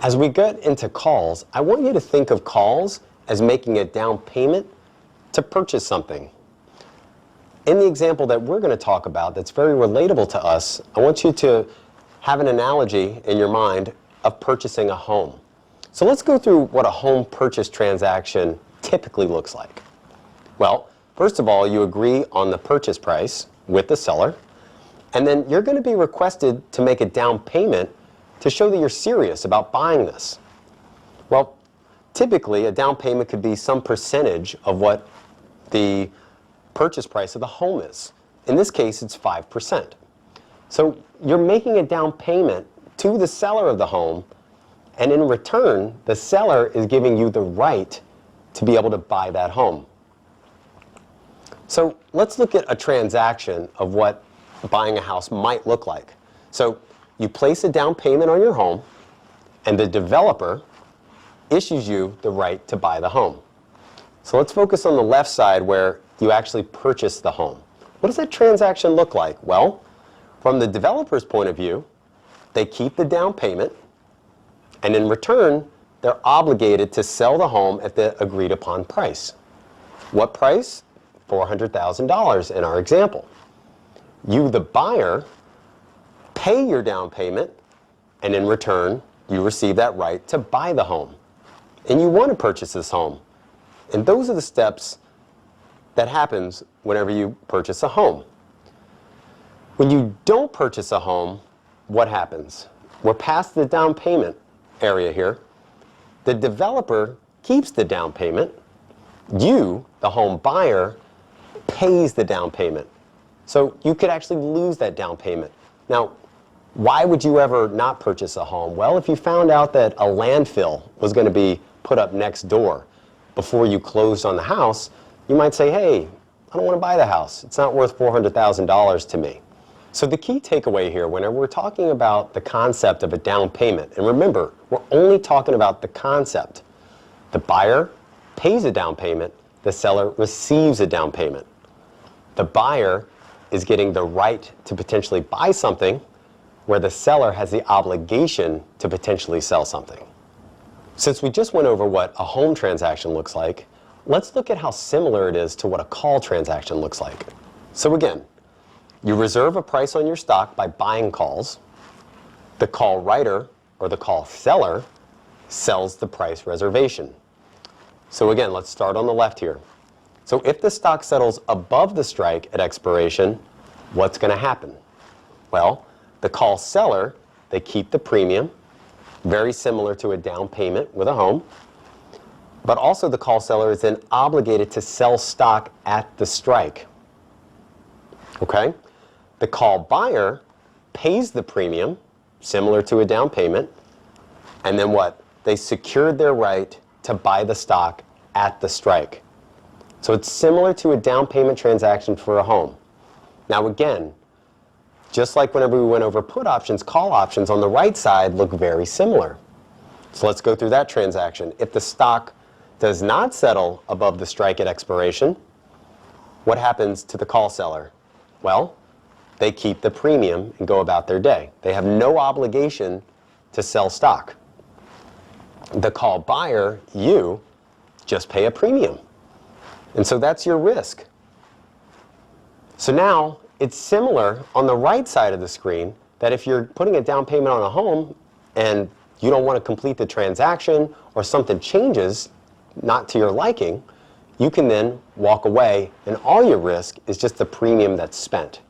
As we get into calls, I want you to think of calls as making a down payment to purchase something. In the example that we're going to talk about that's very relatable to us, I want you to have an analogy in your mind of purchasing a home. So let's go through what a home purchase transaction typically looks like. Well, first of all, you agree on the purchase price with the seller, and then you're going to be requested to make a down payment to show that you're serious about buying this. Well, typically a down payment could be some percentage of what the purchase price of the home is. In this case, it's 5%. So you're making a down payment to the seller of the home, and in return, the seller is giving you the right to be able to buy that home. So let's look at a transaction of what buying a house might look like. So you place a down payment on your home, and the developer issues you the right to buy the home. So let's focus on the left side where you actually purchase the home. What does that transaction look like? Well, from the developer's point of view, they keep the down payment, and in return, they're obligated to sell the home at the agreed upon price. What price? $400,000 in our example. You, the buyer, pay your down payment, and in return, you receive that right to buy the home. And you want to purchase this home. And those are the steps that happens whenever you purchase a home. When you don't purchase a home, what happens? We're past the down payment area here. The developer keeps the down payment. You, the home buyer, pays the down payment. So you could actually lose that down payment. Now, why would you ever not purchase a home? Well, if you found out that a landfill was going to be put up next door before you closed on the house, you might say, hey, I don't want to buy the house. It's not worth $400,000 to me. So the key takeaway here, whenever we're talking about the concept of a down payment, and remember, we're only talking about the concept. The buyer pays a down payment, the seller receives a down payment. The buyer is getting the right to potentially buy something, where the seller has the obligation to potentially sell something. Since we just went over what a home transaction looks like, let's look at how similar it is to what a call transaction looks like. So again, you reserve a price on your stock by buying calls. The call writer or the call seller sells the price reservation. So again, let's start on the left here. So if the stock settles above the strike at expiration, what's going to happen? Well, the call seller, they keep the premium, very similar to a down payment with a home, but also the call seller is then obligated to sell stock at the strike. Okay? The call buyer pays the premium, similar to a down payment, and then what? They secured their right to buy the stock at the strike. So it's similar to a down payment transaction for a home. Now again, just like whenever we went over put options, call options on the right side look very similar. So let's go through that transaction. If the stock does not settle above the strike at expiration, what happens to the call seller? Well, they keep the premium and go about their day. They have no obligation to sell stock. The call buyer, you, just pay a premium. And so that's your risk. So now, it's similar on the right side of the screen that if you're putting a down payment on a home and you don't want to complete the transaction or something changes not to your liking, you can then walk away and all your risk is just the premium that's spent.